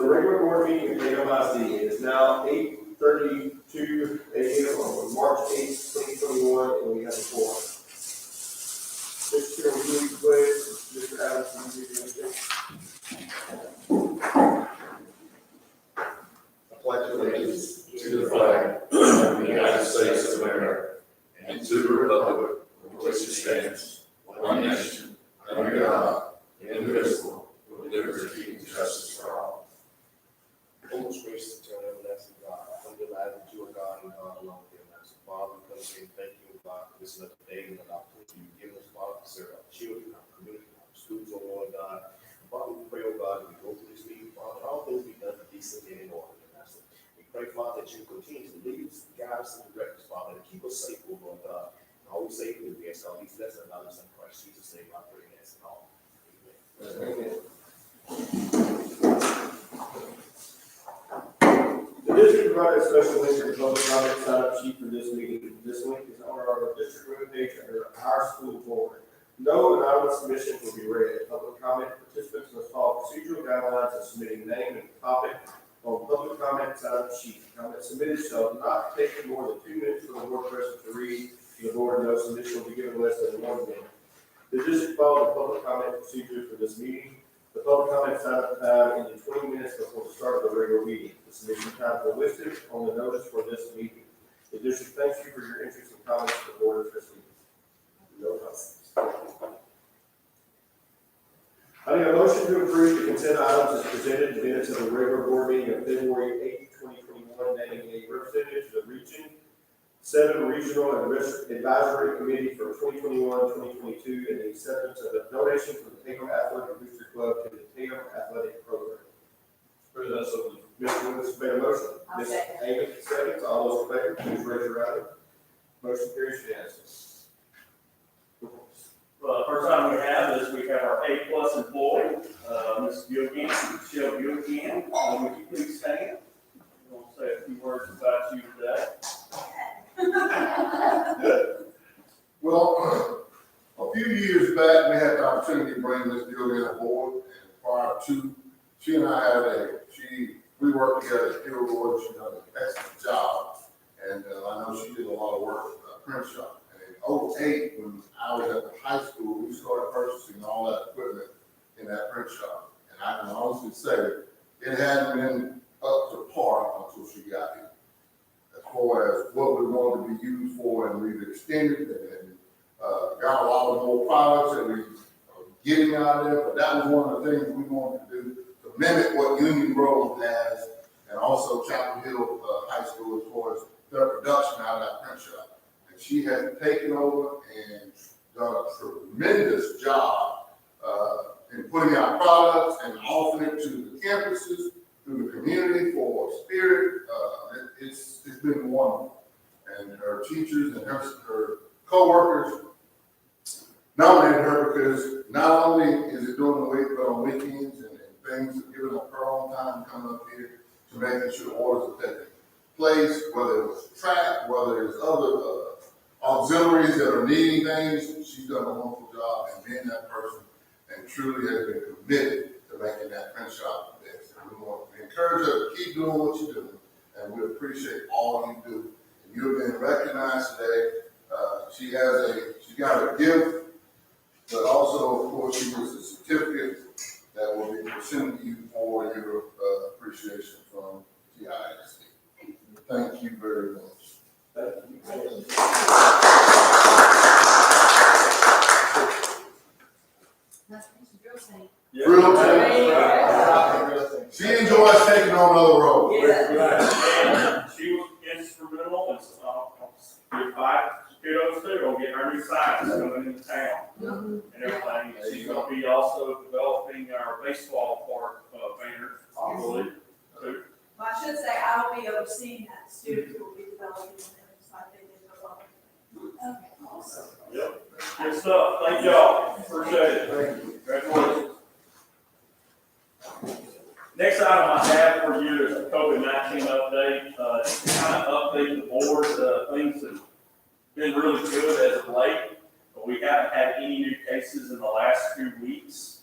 the regular board meeting of KMIC. It is now 8:32 a.m. on March 8th, 2021, and we have a forum. Mr. Chair, will you please, Mr. Adams, will you do I pledge allegiance to the flag of the United States of America and to the republic for which it stands, one nation, under God, indivisible, with liberty and justice for all. Most gracious eternal everlasting God, I come to lie that you are God and God alone, dear Master. Father, we come to say thank you, God, for this another day and an opportunity you've given us, Father, to serve our children, our community, our schools, oh Lord God. Father, we pray, oh God, that we go through this meeting, Father, all things be done decently and in order, dear Master. We pray, Father, that you continue to lead us, guide us, and direct us, Father, and keep us safe, oh Lord God. And always safely, we ask all these blessings and others in Christ Jesus' name, I pray and ask it all. Amen. The district provided a special link to the public comment sign-up sheet for this meeting. This link is on our district webpage under our school board. No anonymous submissions will be read. Public comment participants must follow procedural guidelines of submitting name and topic on public comment sign-up sheet. Comments submitted shall not take more than 2 minutes for the board president to read. The board no submission will be given less than 1 minute. The district followed the public comment procedure for this meeting. The public comment sign-up time ended 20 minutes before the start of the regular meeting. The submission times are listed on the notice for this meeting. The district thanks you for your interest and comments to the board of trustees. No comments. I need a motion to approve the consent items as presented in the minutes of the regular board meeting of February 8, 2021, naming a representative to the region 7 Regional and Advisory Committee for 2021-2022, and the acceptance of a donation from the Tatum Athletic Booster Club to the Tatum Athletic Program. Mr. Lewis made a motion. Ms. Amy seconds. All those in favor, please raise your hand. Motion carries unanimously. First item we have is we have our A+ employee, Ms. Buchanan, Michelle Buchanan. Would you please stand? I want to say a few words about you today. Well, a few years back, we had the opportunity to bring Ms. Julian aboard, and prior to, she and I we worked together at Kilgore. She done an excellent job, and I know she did a lot of work at the print shop. And in 2008, when I was at the high school, we started purchasing all that equipment in that print shop. And I can honestly say, it hadn't been up to par until she got here. As far as what we wanted to be used for, and we've extended and got a lot of more products that we are getting out of there. But that was one of the things we wanted to do to mimic what Union Grove has, and also Chapel Hill High School, as far as their production out of that print shop. And she has taken over and done a tremendous job in putting out products and offering it to the campuses, through the community for Spirit. It's been wonderful. And her teachers and her co-workers nominated her because not only is it during the week, but on weekends and things, giving up her own time coming up here to making sure orders are taking place, whether it was track, whether it's other auxiliaries that are needing things. She's done a wonderful job in being that person and truly has been committed to making that print shop the best. And we want to encourage her to keep doing what you're doing, and we appreciate all you do. And you've been recognized today. She got a gift, but also, of course, she was a certificate that will be presented to you for your appreciation from TISD. Thank you very much. Thank you. Real time. She enjoys taking on other roles. And she was instrumental in give 5 kudos to on getting our new signs coming into town and everything. She's going to be also developing our baseball park banners, I believe, too. Well, I should say I will be overseeing that. Students will be developing them, so I think it's a lot. Okay, awesome. Yep. Good stuff. Thank y'all. Appreciate it. Congratulations. Next item I have for you is a COVID-19 update. To kind of update the board. Things have been really good as of late, but we haven't had any new cases in the last 2 weeks.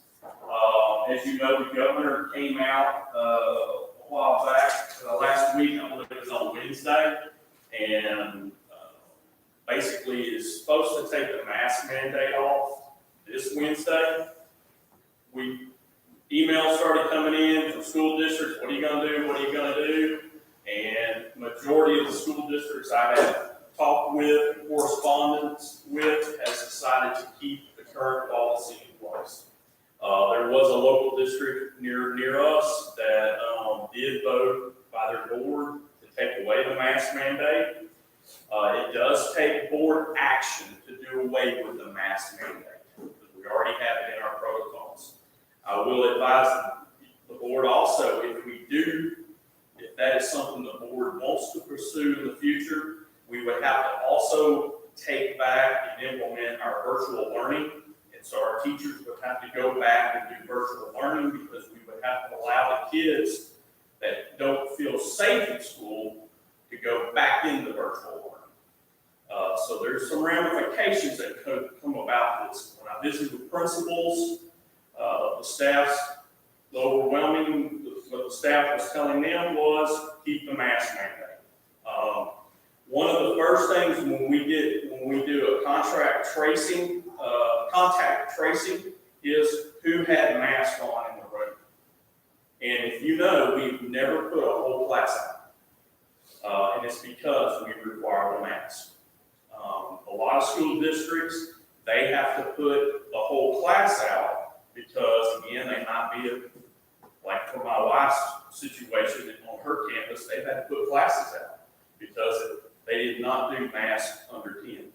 As you know, the governor came out, a while back, last week, I believe it was on Wednesday, and, basically is supposed to take the mask mandate off this Wednesday. Emails started coming in from school districts, what are you gonna do, what are you gonna do? And majority of the school districts I have talked with, correspondence with, has decided to keep the current policy in place. There was a local district near us that, did vote by their board to take away the mask mandate. It does take board action to do away with the mask mandate, because we already have it in our protocols. I will advise the board also, if that is something the board wants to pursue in the future, we would have to also take back and implement our virtual learning. And so our teachers would have to go back and do virtual learning, because we would have to allow the kids that don't feel safe in school to go back into virtual learning. So there's some ramifications that could come about this. When I visited with principals, the staff's, what the staff was telling them was keep the mask mandate. One of the first things when we do a contact tracing is who had masks on in the room. And if you know, we've never put a whole class out. And it's because we require the mask. A lot of school districts, they have to put the whole class out because, again, they might be, like for my wife's situation on her campus, they've had to put classes out because they did not do masks under 10.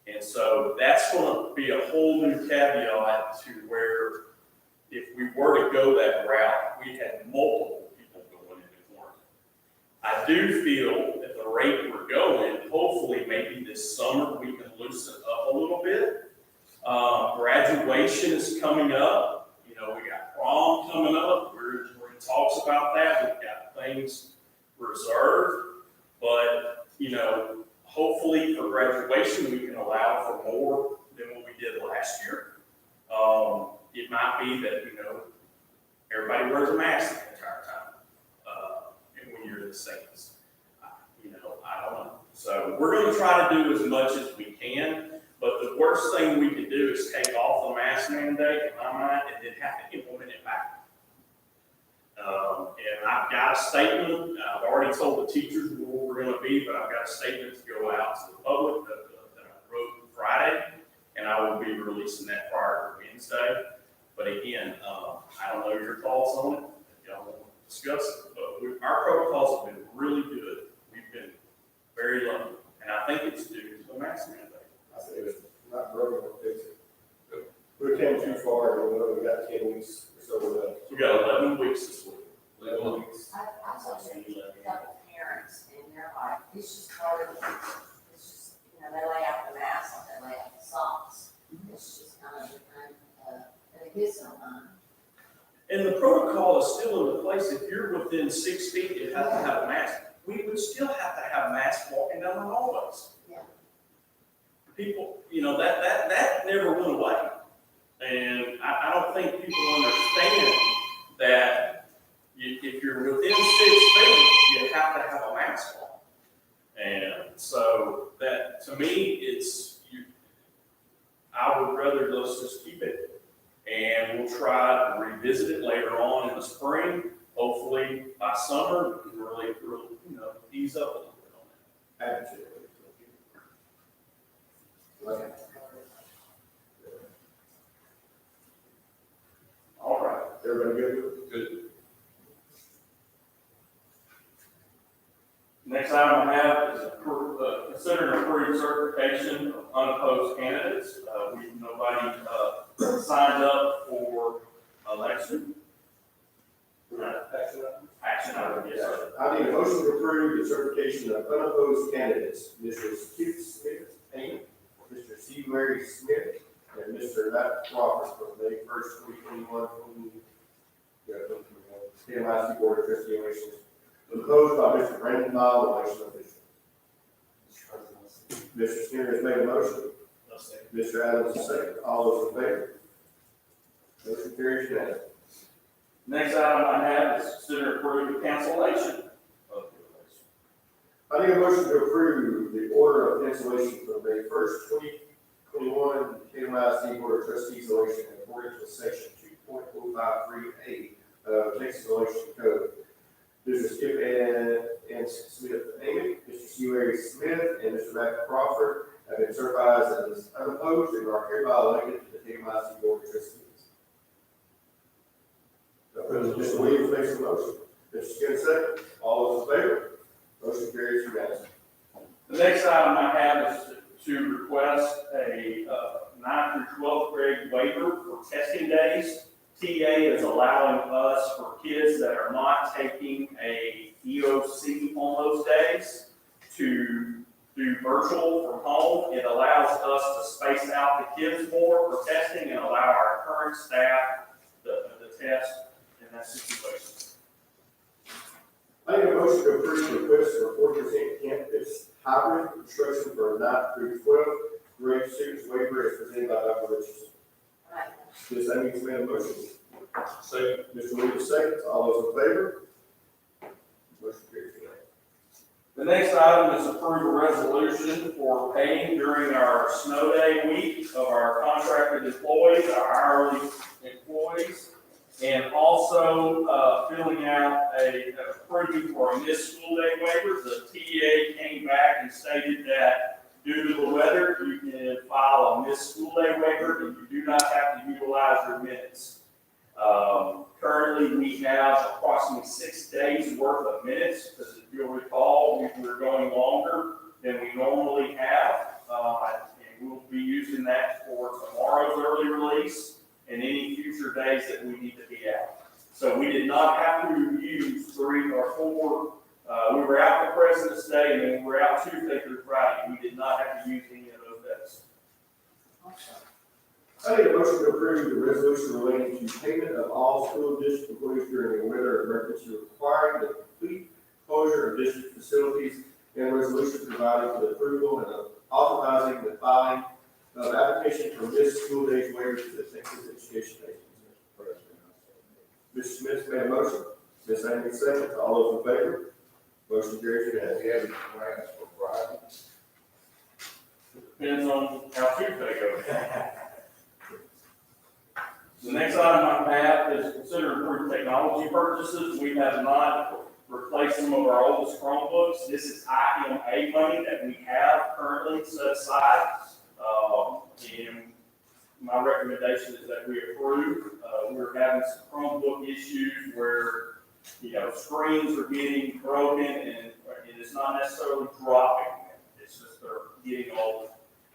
And so that's going to be a whole new caveat to where if we were to go that route, we had multiple people going into quarantine. I do feel at the rate we're going, hopefully maybe this summer we can loosen up a little bit. Graduation is coming up. You know, we got prom coming up. We're in talks about that. We've got things reserved, but you know, hopefully for graduation we can allow for more than what we did last year. It might be that, you know, everybody wears a mask the entire time, and when you're in the States. You know, I don't know. So we're going to try to do as much as we can, but the worst thing we could do is take off the mask mandate, in my mind, and then have to implement it back. And I've got a statement, I've already told the teachers where we're going to be, but I've got a statement to go out to the public that I wrote Friday, and I will be releasing that prior to Wednesday. But again, I don't know your thoughts on it, if y'all want to discuss it, but our protocols have been really good. We've been very lucky, and I think it's due to the mask mandate. I think it's not broken, it's, we came too far, and we got 10 weeks or so left. We got 11 weeks this week. 11 weeks. I talked to a couple parents, and they're like, it's just part of it. It's just, you know, they lay out the mask, like they lay out the socks. It's just kind of, and it gets them, And the protocol is still in place. If you're within 6 feet, you have to have a mask. We would still have to have masks walking down the hallways. Yeah. People, you know, that never went away. And I don't think people understand that if you're within 6 feet, you have to have a mask on. And so that, to me, I would rather let's just keep it. And we'll try to revisit it later on in the spring. Hopefully by summer, we can really, you know, ease up a little bit on that. Absolutely. All right. Everybody good? Good. Next item I have is consider and approve certification of unopposed candidates. Nobody signed up for election. Action item, yes, sir. I need a motion to approve the certification of unopposed candidates, Mr. Keith Smith, Payne, Mr. C. Mary Smith, and Mr. Matt Roberts for May 1st, 2021, PMIC Board of Trustee elections, proposed by Mr. Brandon Bob, election official. Mr. Skinner has made a motion. Mr. Adams is second. All those in favor? Motion carries unanimously. Next item I have is consider approving the cancellation of the election. I need a motion to approve the order of cancellation for May 1st, 2021, KMIC Board of Trustees election in accordance with section 2.053A of Texas Election Code. Mr. Skip and Smith Amy, Mr. Hugh Smith, and Mr. Matt Crawford have been certified as unopposed and are hereby elected to the KMIC Board of Trustees. Mr. Williams makes the motion. Mr. Skinner second. All those in favor? Motion carries unanimously. The next item I have is to request a 9th through 12th grade waiver for testing days. TA is allowing us for kids that are not taking a EOC on those days to do virtual from home. It allows us to space out the kids more for testing and allow our current staff the test in that situation. I need a motion to approve the request for 40% campus hybrid instruction for 9th through 12th grade students waiver as presented by Dr. Richardson. Right. Ms. Amy made a motion. Second. Mr. Williams seconds. All those in favor? Motion carries unanimously. The next item is approve a resolution for paying during our snow day week of our contracted employees, our hourly employees, and also filling out approving for a missed school day waiver. The TA came back and stated that due to the weather, you can file a missed school day waiver and you do not have to utilize your minutes. Currently, we have approximately 6 days worth of minutes, because if you'll recall, we're going longer than we normally have. And we'll be using that for tomorrow's early release and any future days that we need to be out. So we did not have to use 3 or 4. We were out for President's Day and then we were out Tuesday through Friday. We did not have to use any of those days. I need a motion to approve the resolution relating to payment of all school district employees during a weather emergency requiring the complete closure of district facilities and resolution providing for the approval and authorizing the filing of application for missed school days waivers to the Texas Education Agency. Mr. Smith made a motion. Ms. Amy seconds. All those in favor? Motion carries unanimously. We have plans for Friday. Depends on how Tuesday goes. The next item I have is consider approved technology purchases. We have not replaced some of our oldest Chromebooks. This is IMA money that we have currently set aside. And my recommendation is that we approve. We're having some Chromebook issues where, screens are getting broken and it's not necessarily dropping. It's just they're getting old.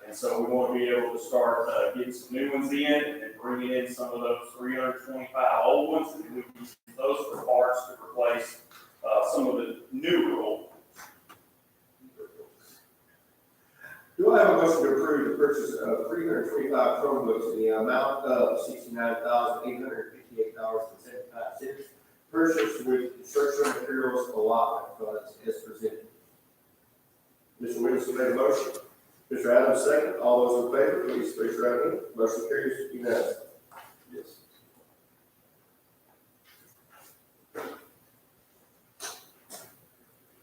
And so we want to be able to start getting some new ones in and bringing in some of those 325 old ones, and we can use those for parts to replace some of the newer old ones. Do I have a motion to approve the purchase of 325 Chromebooks in the amount of $69,858.75, purchased with instructional materials allotment funds as presented? Mr. Williams made a motion. Mr. Adams second. All those in favor, please raise your right hand. Motion carries unanimously. Yes.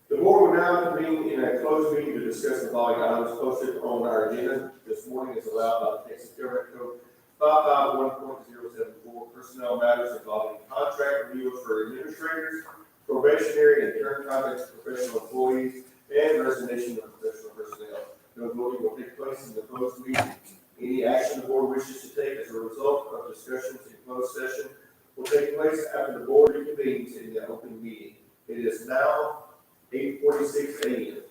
The board will now convene in a closed meeting to discuss the following items posted on our agenda this morning as allowed by the Texas Government Code 551.074, personnel matters involving contract renewals for administrators, probationary and term contracts for professional employees, and resignation of professional personnel. No voting will take place in the closed meeting. Any action the board wishes to take as a result of discussions in closed session will take place after the board reconvenes in the open meeting. It is now 8:46 a.m.